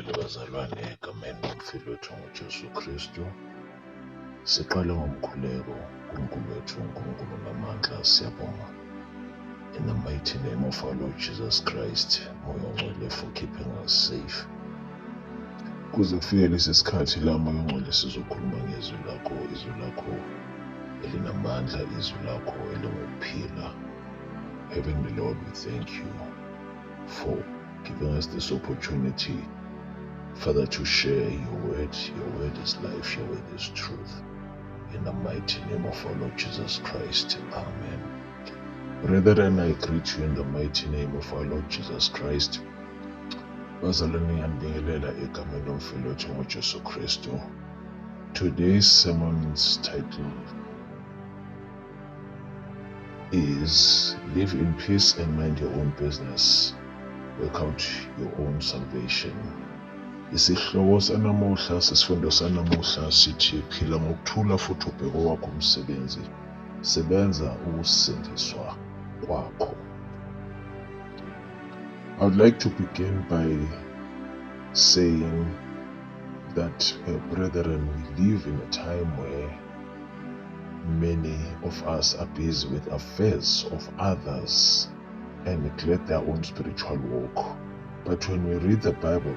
Sihlale bazalwane egameni lomfili wethu ngoJesu Kristu. Siqale ngomkhuleko kuNkulunkulu wethu uNkulunkulu namandla siyabonga. In the mighty name of our Lord Jesus Christ, Moya Ongcwele for keeping us safe. Kuze kufike lesi sikhathi la Moya Ongcwele sizokhuluma ngezwi lakho elinamandla, izwi lakho elingukuphila. Heavenly Lord, we thank you for giving us this opportunity, Father, to share your word. Your word is life, your word is truth. In the mighty name of our Lord Jesus Christ, amen. Brethren, I greet you in the mighty name of our Lord Jesus Christ. Bazalwane ngiyabingelela egameni lomfili wethu ngoJesu Kristu. Today's sermon's title is Live in Peace and Mind Your Own Business. Work out your own salvation. Isihloko sanamuhla, sesifundo sanamuhla sithi phila ngokuthula futhi ubheke wakho umsebenzi. Sebenza ukusindiswa kwakho. I would like to begin by saying that, brethren, we live in a time where many of us are busy with affairs of others and neglect their own spiritual walk. But when we read the Bible,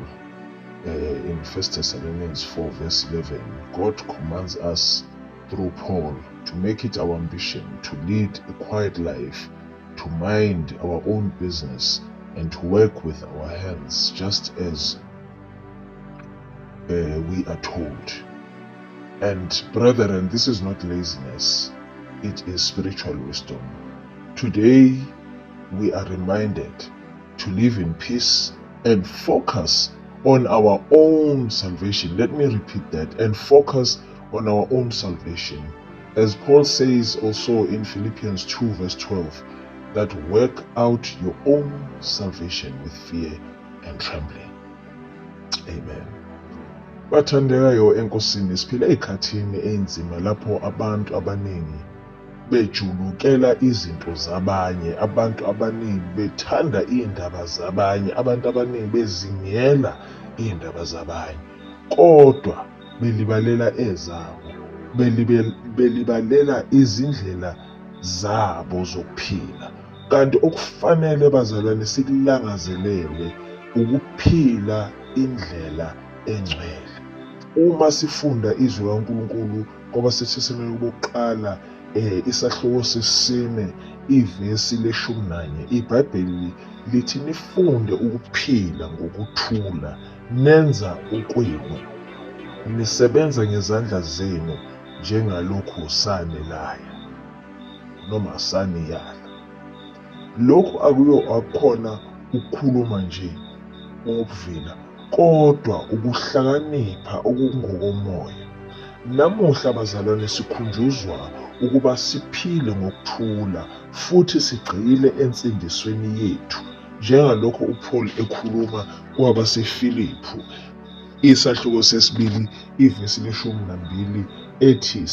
in 1 Thessalonians 4 verse 11, God commands us through Paul to make it our ambition to lead a quiet life, to mind our own business, and to work with our hands, just as we are told. And brethren, this is not laziness, it is spiritual wisdom. Today, we are reminded to live in peace and focus on our own salvation. Let me repeat that, and focus on our own salvation. As Paul says also in Philippians 2 verse 12, that work out your own salvation with fear and trembling. Amen. Bathandekayo enkosini, siphila ekhathini enzima lapho abantu abaningi bejulukela izinto zabanye, abantu abaningi bethanda indaba zabanye, abantu abaningi bezingela indaba zabanye, kodwa belibalela ezabo, belibalela izindlela zabo zokuphila. Kanti okufanele bazalwane sikulangazelele ukuphila indlela engcwele. Uma sifunda izwi laNkulunkulu ngoba seThesalonika bokuqala isahluko sesine ivesi le-11, iBhayibheli lithi nifunde ukuphila ngokuthula, nenza okwenu, nisebenza ngezandla zenu njengalokhu sanelaya noma saniyala. Lokhu akukhona ukukhuluma nje ngokuvila, kodwa ukuhlakanipha okungokomoya. Namuhla bazalwane, sikhunjuzwa ukuba siphile ngokuthula futhi sigxile ensindisweni yethu, njengalokho uPaul ekhuluma kwabaseFiliphu isahluko sesibili ivesi le-12 ethi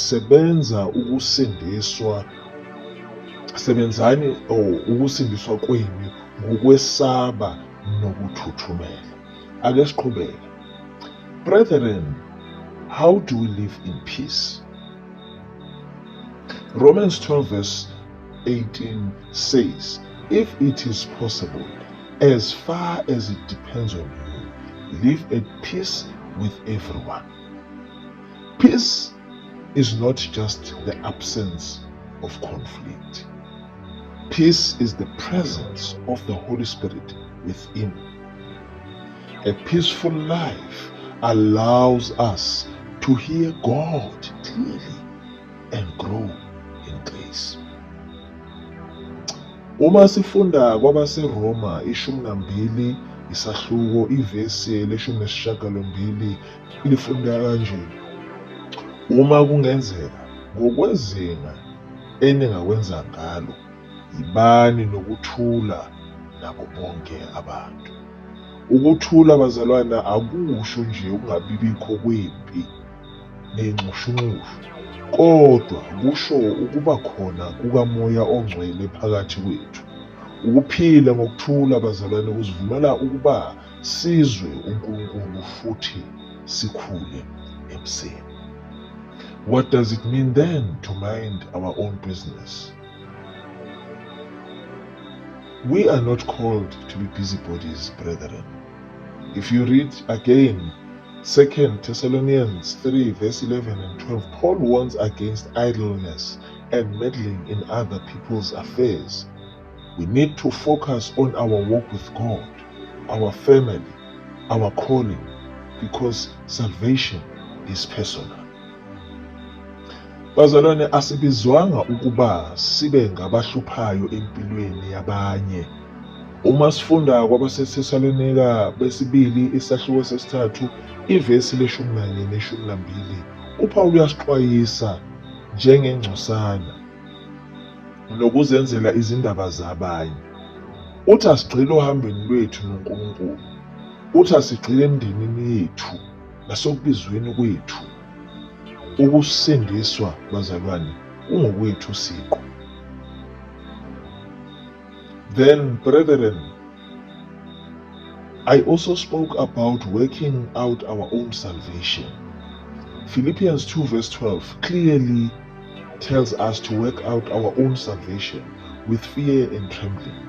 sebenzani ukusindiswa kwenu ngokwesaba nokuthuthumela. Ake siqhubeke. Brethren, how do we live in peace? Romans 12 verse 18 says, if it is possible, as far as it depends on you, live at peace with everyone. Peace is not just the absence of conflict. Peace is the presence of the Holy Spirit within. A peaceful life allows us to hear God clearly and grow in grace. Uma sifunda kwabaseRoma 12 isahluko ivesi le-18 lifunda kanje: uma kungenzeka ngokwezinga eningakwenza ngalo, yibani nokuthula nabo bonke abantu. Ukuthula bazalwana akusho nje ukungabibikho kwempi nenxushunxushu, kodwa kusho ukuba khona kukaMoya Ongcwele phakathi kwethu. Ukuphila ngokuthula bazalwane kusivumela ukuba sizwe uNkulunkulu futhi sikhule emseni. What does it mean then to mind our own business? We are not called to be busybodies, brethren. If you read again 2 Thessalonians 3 verse 11 and 12, Paul warns against idleness and meddling in other people's affairs. We need to focus on our walk with God, our family, our calling, because salvation is personal. Bazalwane, asibizwanga ukuba sibe ngabahluphayo empilweni yabanye. Uma sifunda kwabaseThesalonika besibili isahluko sesithathu ivesi le-11 ne-12, uPaul uyasixwayisa njengengcosana nokuzenzela izindaba zabanye. Uthi asigxile ohambeni lwethu noNkulunkulu, uthi asigxile emndenini yethu nasekubizweni kwethu. Ukusindiswa, bazalwane, kungokwethu siqu. Then, brethren, I also spoke about working out our own salvation. Philippians 2 verse 12 clearly tells us to work out our own salvation with fear and trembling.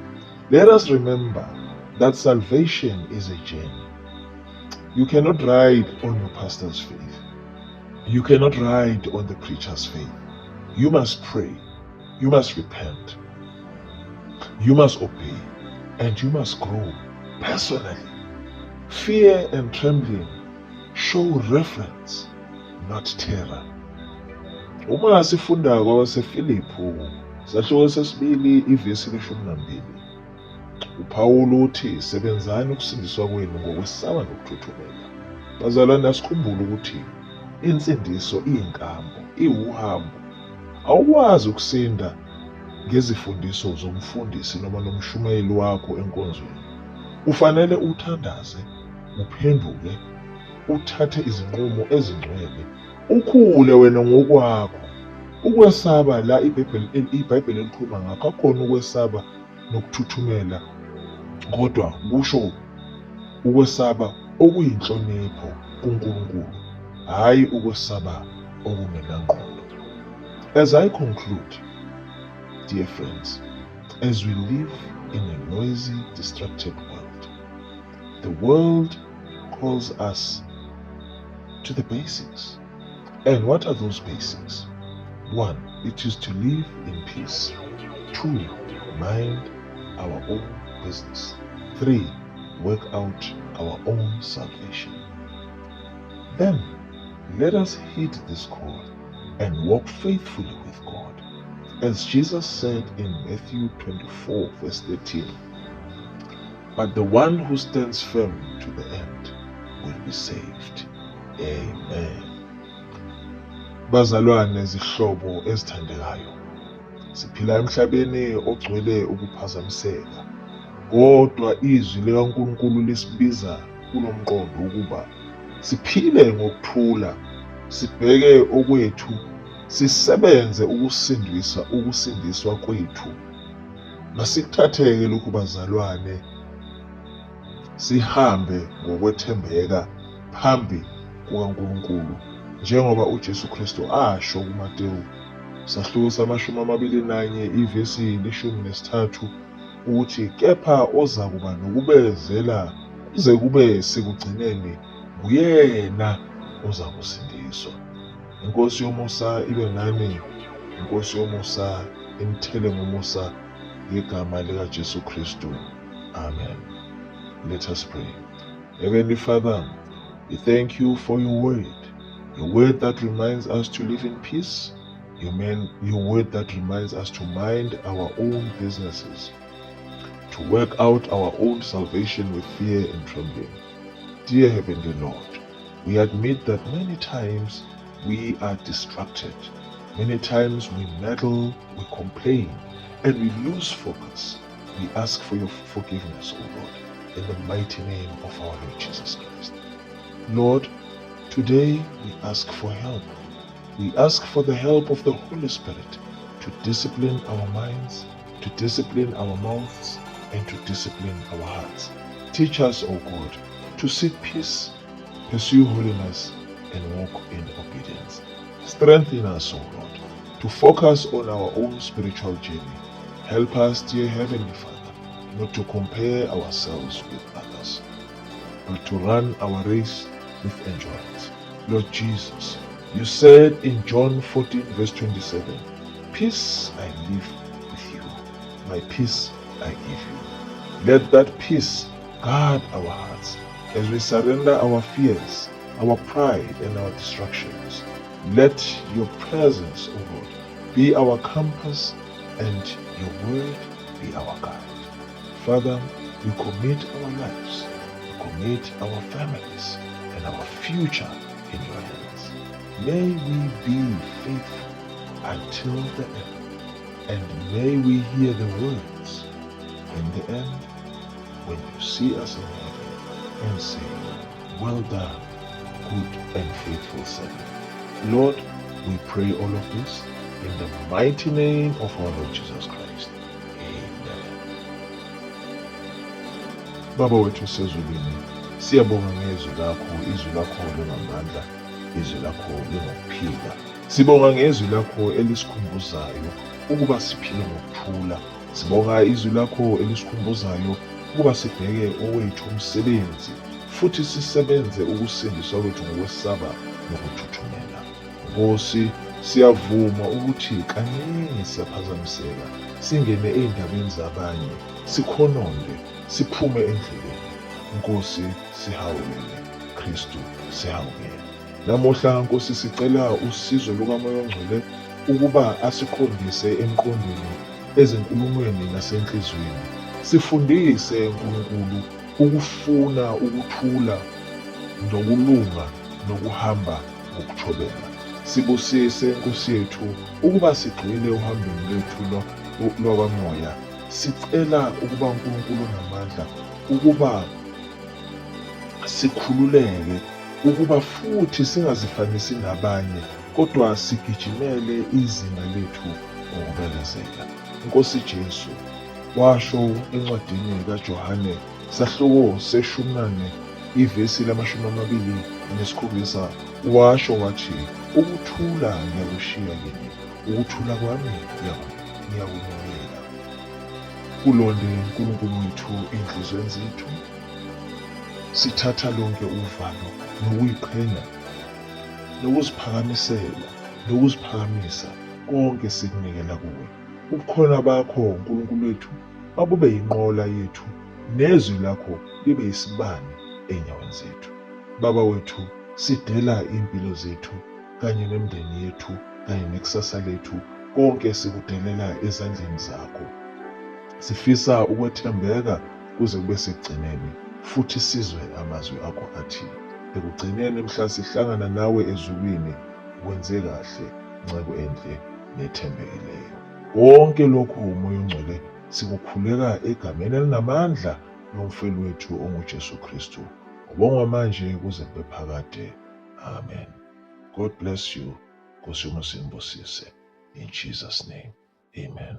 Let us remember that salvation is a journey. You cannot ride on your pastor's faith. You cannot ride on the preacher's faith. You must pray. You must repent. You must obey. And you must grow personally. Fear and trembling show reverence, not terror. Uma sifunda kwabaseFiliphu sahluko sesibili ivesi le-12, uPawulu uthi sebenzani ukusindiswa kwenu ngokwesaba nokuthuthumela. Bazalwane, asikhumbule ukuthi insindiso iyinkambo, iwuhambo. Awukwazi ukusinda ngezifundiso zomfundisi noma nomshumayeli wakho enkonzweni. Kufanele uthandaze, uphenduke, uthathe izinqumo ezingcwele, ukhule wena ngokwakho. Ukwesaba la iBhayibheli elikhuluma ngakho akhona ukwesaba nokuthuthumela, kodwa kusho ukwesaba okuyinhlonipho kuNkulunkulu, hayi ukwesaba okungenangqondo. As I conclude, dear friends, as we live in a noisy, distracted world, the world calls us to the basics. And what are those basics? 1, it is to live in peace. 2, mind our own business. 3, work out our own salvation. Then, let us heed this call and walk faithfully with God. As Jesus said in Matthew 24 verse 13, but the one who stands firm to the end will be saved. Amen. Bazalwane, zihlobo ezithandekayo, siphila emhlabeni ogcwele ukuphazamiseka, kodwa izwi likaNkulunkulu lisibiza kulomqondo ukuba siphile ngokuthula, sibheke okwethu, sisebenze ukusindiswa kwethu. Masikuthatheke lokhu bazalwane, sihambe ngokwethembeka phambi kukaNkulunkulu, njengoba uJesu Kristu asho kuMateyu sahluko sama-21 ivesi le-13 ukuthi kepha oza kuba nokubezela kuze kube sekugcineni nguyena oza kusindiswa. Inkosi yomusa ibe nani, inkosi yomusa inithele ngomusa ngegama likaJesu Kristu. Amen. Let us pray. Heavenly Father, we thank you for your word that reminds us to live in peace, your word that reminds us to mind our own businesses, to work out our own salvation with fear and trembling. Dear Heavenly Lord, we admit that many times we are distracted, many times we meddle, we complain, and we lose focus. We ask for your forgiveness, O Lord, in the mighty name of our Lord Jesus Christ. Lord, today we ask for help. We ask for the help of the Holy Spirit to discipline our minds, to discipline our mouths, and to discipline our hearts. Teach us, O God, to seek peace, pursue holiness, and walk in obedience. Strengthen us, O Lord, to focus on our own spiritual journey. Help us, dear Heavenly Father, not to compare ourselves with others, but to run our race with endurance. Lord Jesus, you said in John 14, verse 27, "Peace I leave with you, my peace I give you." Let that peace guard our hearts as we surrender our fears, our pride, and our distractions. Let your presence, O Lord, be our compass and your word be our guide. Father, we commit our lives, we commit our families, and our future in your hands. May we be faithful until the end, and may we hear the words in the end when you see us in heaven and say, "Well done, good and faithful servant." Lord, we pray all of this in the mighty name of our Lord Jesus Christ. Amen. Baba wethu sezulwini, siyabonga ngezwi lakho, izwi lakho linamandla, izwi lakho linokuphila. Sibonga ngezwi lakho elisikhumbuzayo ukuba siphile ngokuthula. Sibonga izwi lakho elisikhumbuzayo ukuba sibheke owethu umsebenzi, futhi sisebenze ukusindiswa kwethu ngokwesaba nokuthuthumela. Nkosi, siyavuma ukuthi kaningi siyaphazamiseka, singene ey'ndabeni zabanye, sikhononde, siphume endleleni. Nkosi, sihawukele. Kristu, sihawukele. Namuhla Nkosi, sicela usizo lukaMoya oNgcwele ukuba asiqondise emqondweni, ezenkulumweni nasenhliziyweni. Sifundise Nkulunkulu ukufuna ukuthula nokulunga nokuhamba ngokuthobela. Sibusise Nkosi yethu ukuba sigxile ohambeni lwethu lwabamoya. Sicela ukuba uNkulunkulu namandla ukuba sikhululeke, ukuba futhi singazifanisi nabanye, kodwa sigijimele izinga lethu ngokubekezela. Nkosi Jesu, washo encwadini kaJohane sahluko se-14 ivesi la-27, washo wathi, "Ukuthula ngiyakushiya kini, ukuthula kwami ngiyakunikela." Kulonde uNkulunkulu wethu ey'nhliziyweni zethu, sithatha lonke uvalo nokuyiqhenya nokuziphakamisela nokuziphakamisa, konke sikunikela kuwe. Ubukhona bakho Nkulunkulu wethu abube yinqola yethu, nezwi lakho libe yisibane ey'nyaweni zethu. Baba wethu, sidela iy'mpilo zethu kanye nemindeni yethu kanye nekusasa lethu, konke sikudelela ezandleni zakho. Sifisa ukwethembeka kuze kube sekugcineni, futhi sizwe amazwi akho athi, ekugcineni mhla sihlangana nawe ezulwini, wenze kahle, nceku enhle nethembekileyo. Konke lokhu uMoya oNgcwele sikukhuleka egameni elinamandla lomfeli wethu onguJesu Kristu, ubongwa manje kuze kube phakade. Amen. God bless you. Nkosi uMsindibusise. In Jesus' name, amen.